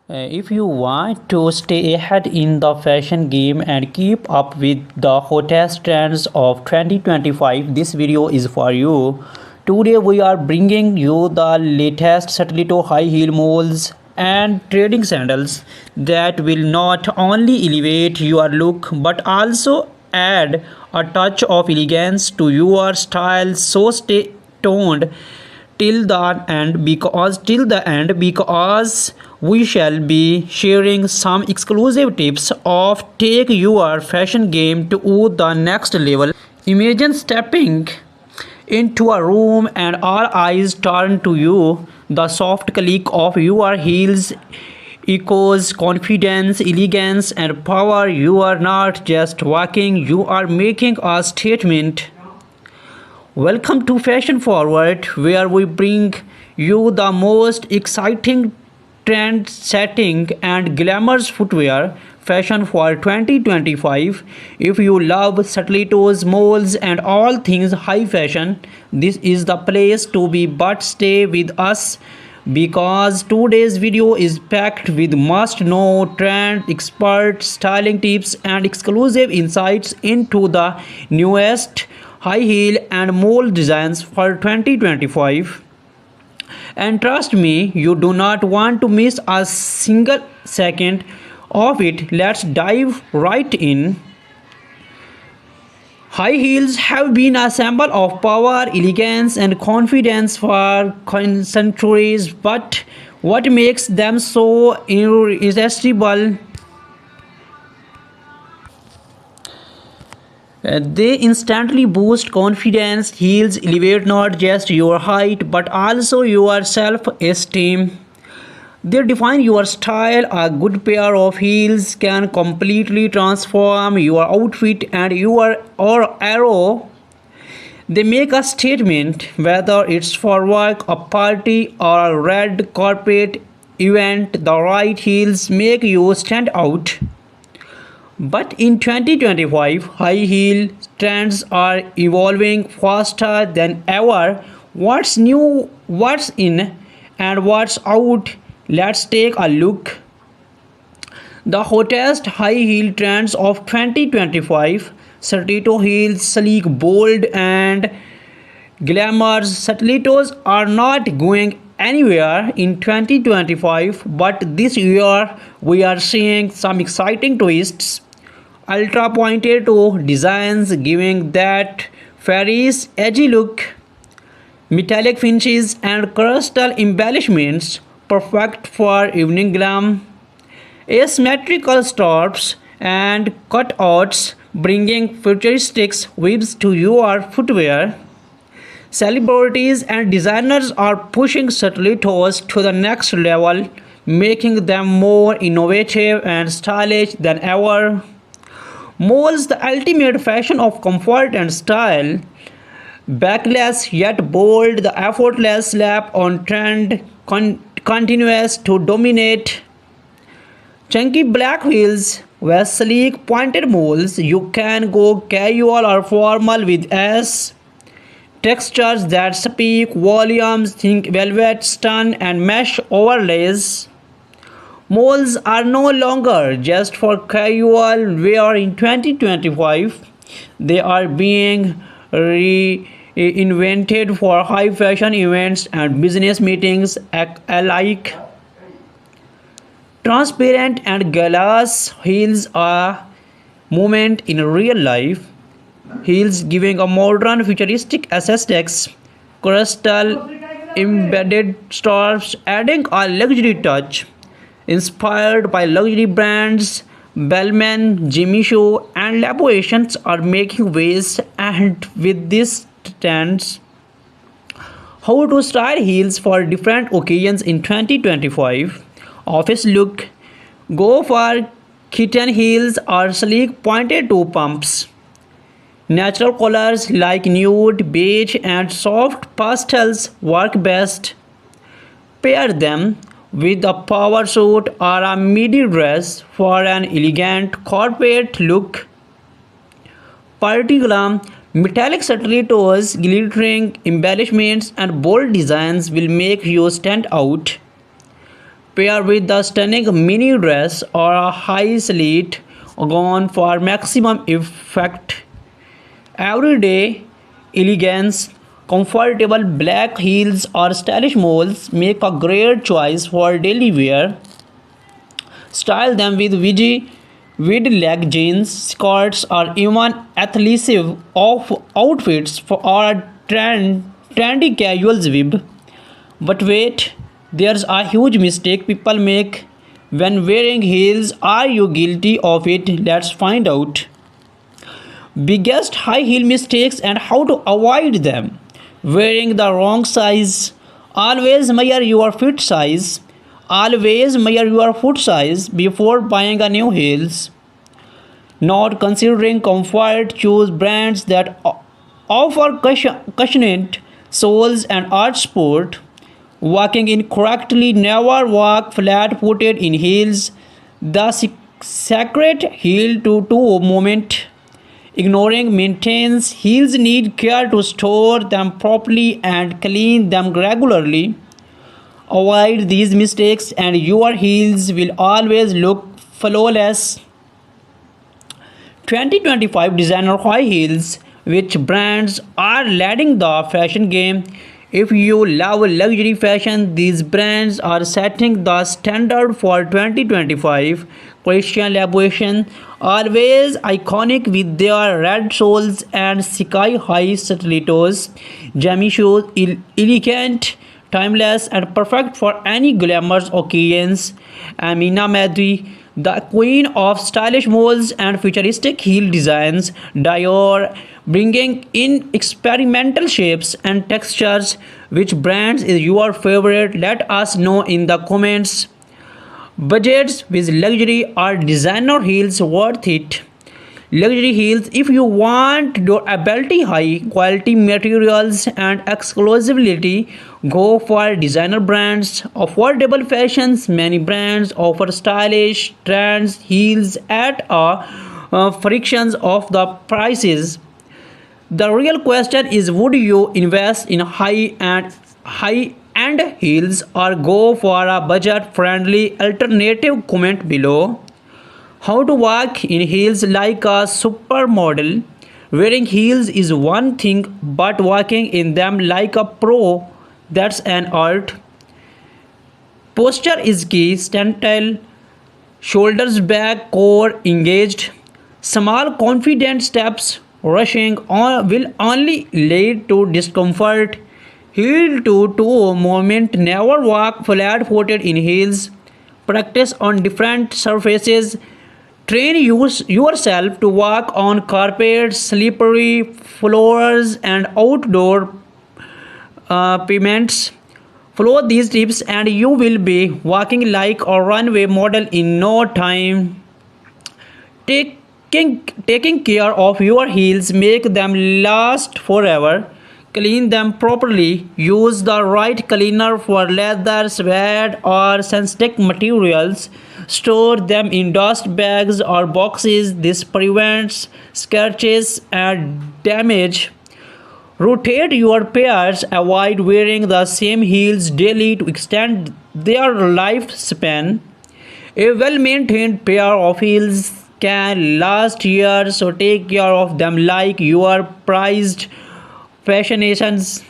If you want to stay ahead in the fashion game and keep up with the hottest trends of 2025, this video is for you. Today we are bringing you the latest stiletto high heel moles and trading sandals that will not only elevate your look but also add a touch of elegance to your style. So stay tuned till the end because we shall be sharing some exclusive tips of take your fashion game to the next level. Imagine stepping into a room and all eyes turn to you. The soft click of your heels echoes confidence, elegance, and power. You are not just walking, you are making a statement. Welcome to Fashion Forward, where we bring you the most exciting trend setting and glamorous footwear fashion for 2025. If you love stilettos, moles, and all things high fashion, this is the place to be. But stay with us because today's video is packed with must know trend expert styling tips and exclusive insights into the newest high heel and mole designs for 2025. And trust me, you do not want to miss a single second of it. Let's dive right in. High heels have been a symbol of power, elegance, and confidence for centuries, but what makes them so irresistible? They instantly boost confidence. Heels elevate not just your height but also your self esteem. They define your style. A good pair of heels can completely transform your outfit and your or arrow. They make a statement whether it's for work, a party, or a red carpet event. The right heels make you stand out. But in 2025, high heel trends are evolving faster than ever. What's new, what's in, and what's out? Let's take a look. The hottest high heel trends of 2025: stiletto heels, sleek, bold, and glamorous. Stilettos are not going anywhere in 2025, but this year we are seeing some exciting twists. Ultra pointed toe designs giving that fairy's edgy look, metallic finishes and crystal embellishments perfect for evening glam, asymmetrical straps and cutouts bringing futuristic whips to your footwear. Celebrities and designers are pushing stilettos to the next level, making them more innovative and stylish than ever. Moles, the ultimate fashion of comfort and style, backless yet bold, the effortless slap on trend continues to dominate. Chunky black heels with sleek pointed moles, you can go casual or formal with S. Textures that speak volumes, think velvet, stun, and mesh overlays. Moles are no longer just for casual wear in 2025. They are being reinvented for high fashion events and business meetings alike. Transparent and glass heels are movement in real life. Heels giving a modern futuristic aesthetics, crystal embedded straps adding a luxury touch. Inspired by luxury brands, Bellman, Jimmy Choo, and Laborations are making waves, and with these trends, how to style heels for different occasions in 2025. Office look, go for kitten heels or sleek pointed toe pumps. Natural colors like nude, beige, and soft pastels work best. Pair them with a power suit or a midi dress for an elegant corporate look. Party glam, metallic stilettos, glittering embellishments, and bold designs will make you stand out. Pair with the stunning mini dress or a high slit gown for maximum effect. Everyday elegance, comfortable black heels or stylish moles make a great choice for daily wear. Style them with leg jeans, skirts, or even athleisure off outfits for our trendy casual vibe. But wait, there's a huge mistake people make when wearing heels. Are you guilty of it? Let's find out. Biggest high heel mistakes and how to avoid them. Wearing the wrong size. Always measure your foot size. Always measure your foot size before buying a new heels. Not considering comfort, choose brands that offer cushioned soles and arch support. Walking incorrectly, never walk flat footed in heels. The sacred heel to toe movement. Ignoring maintenance, heels need care to store them properly and clean them regularly. Avoid these mistakes and your heels will always look flawless. 2025 designer high heels. Which brands are leading the fashion game? If you love luxury fashion, these brands are setting the standard for 2025. Christian Louboutin, always iconic with their red soles and sky-high stilettos. Jamie shoes, elegant, timeless, and perfect for any glamorous occasions. Amina Madri, the queen of stylish molds and futuristic heel designs. Dior, bringing in experimental shapes and textures. Which brands is your favorite? Let us know in the comments. Budgets with luxury or designer heels worth it? Luxury heels, if you want durability, high quality materials, and exclusivity, go for designer brands. Affordable fashions, many brands offer stylish trends heels at a fractions of the prices. The real question is, would you invest in high end heels or go for a budget friendly alternative? Comment below. How to walk in heels like a supermodel. Wearing heels is one thing, but walking in them like a pro, that's an art. Posture is key. Stand tall, shoulders back, core engaged. Small confident steps rushing on will only lead to discomfort. Heel to toe movement. Never walk flat footed in heels. Practice on different surfaces. Train yourself to walk on carpets, slippery floors, and outdoor pavements. Follow these tips, and you will be walking like a runway model in no time. Taking care of your heels make them last forever. Clean them properly. Use the right cleaner for leather, suede, or synthetic materials. Store them in dust bags or boxes. This prevents scratches and damage. Rotate your pairs. Avoid wearing the same heels daily to extend their lifespan. A well maintained pair of heels can last years, so take care of them like your prized fascinations.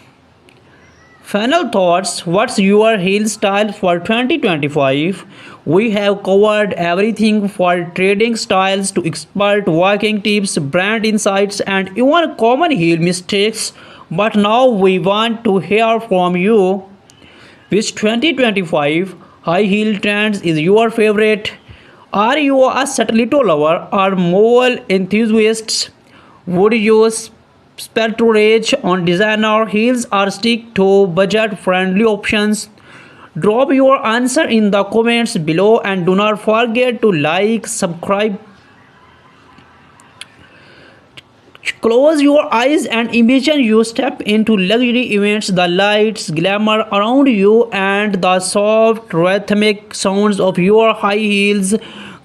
Final thoughts. What's your heel style for 2025? We have covered everything for trading styles to expert walking tips, brand insights, and even common heel mistakes. But now we want to hear from you. Which 2025 high heel trends is your favorite? Are you a stiletto lover or mole enthusiast? Would you splurge on designer heels or stick to budget friendly options? Drop your answer in the comments below and do not forget to like, subscribe. Close your eyes and imagine you step into luxury events. The lights, glamour around you, and the soft rhythmic sounds of your high heels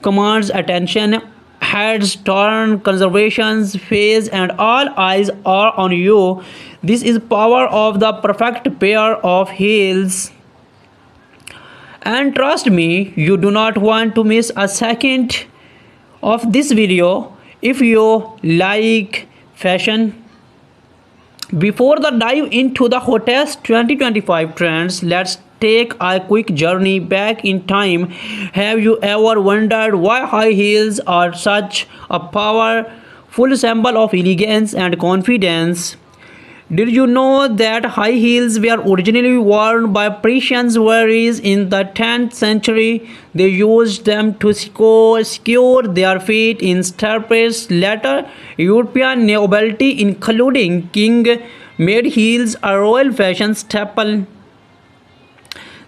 commands attention. Heads turn, conservations phase, and all eyes are on you. This is power of the perfect pair of heels. And trust me, you do not want to miss a second of this video if you like fashion. Before the dive into the hottest 2025 trends, let's take a quick journey back in time. Have you ever wondered why high heels are such a powerful symbol of elegance and confidence? Did you know that high heels were originally worn by Persian warriors in the 10th century? They used them to secure their feet in stirrups. Later, European nobility, including king, made heels a royal fashion staple.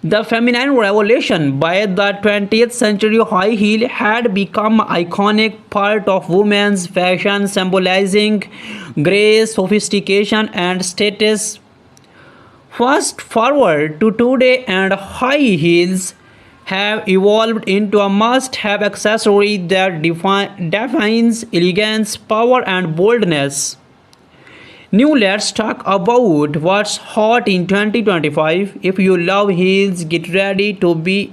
The feminine revolution. By the 20th century, high heel had become an iconic part of women's fashion, symbolizing grace, sophistication, and status. Fast forward to today, and high heels have evolved into a must-have accessory that defines elegance, power, and boldness. New, let's talk about what's hot in 2025. If you love heels, get ready to be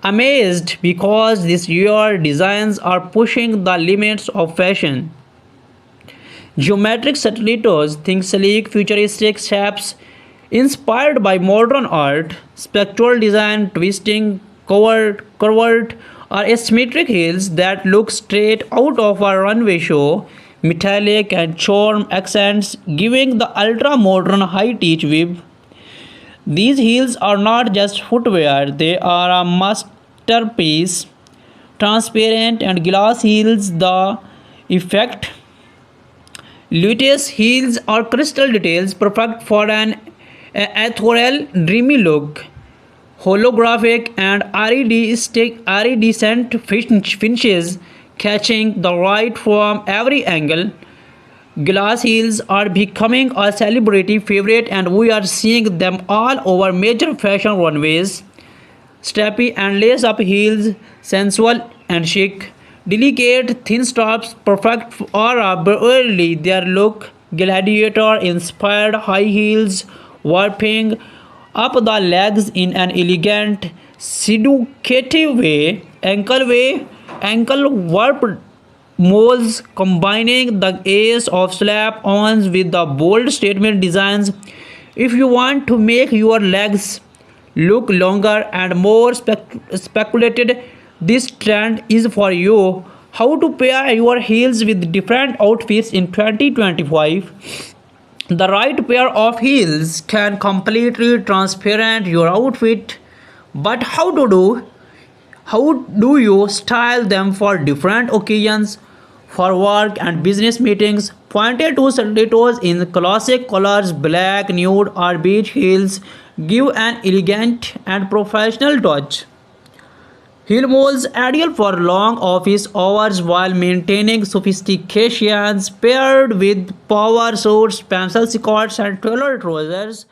amazed because this year designs are pushing the limits of fashion. Geometric stilettos, think sleek, futuristic shapes inspired by modern art, spectral design, twisting, curved, or asymmetric heels that look straight out of a runway show, metallic and charm accents giving the ultra modern high teach vibe. These heels are not just footwear, they are a masterpiece. Transparent and glass heels, the effect. Luteus heels are crystal details, perfect for an ethereal, dreamy look. Holographic and iridescent finishes catching the light from every angle. Glass heels are becoming a celebrity favorite, and we are seeing them all over major fashion runways. Strappy and lace-up heels, sensual and chic. Delicate thin straps, perfect for a burly their look. Gladiator-inspired high heels, warping up the legs in an elegant, seductive way. Ankle warp moles combining the ace of slap-ons with the bold statement designs. If you want to make your legs look longer and more speculated, this trend is for you. How to pair your heels with different outfits in 2025. The right pair of heels can completely transparent your outfit, but how do you style them for different occasions? For work and business meetings, pointed to stilettos in classic colors, black, nude, or beige heels give an elegant and professional touch. Heel molds ideal for long office hours while maintaining sophistication, paired with power suits, pencil skirts, and tailored trousers.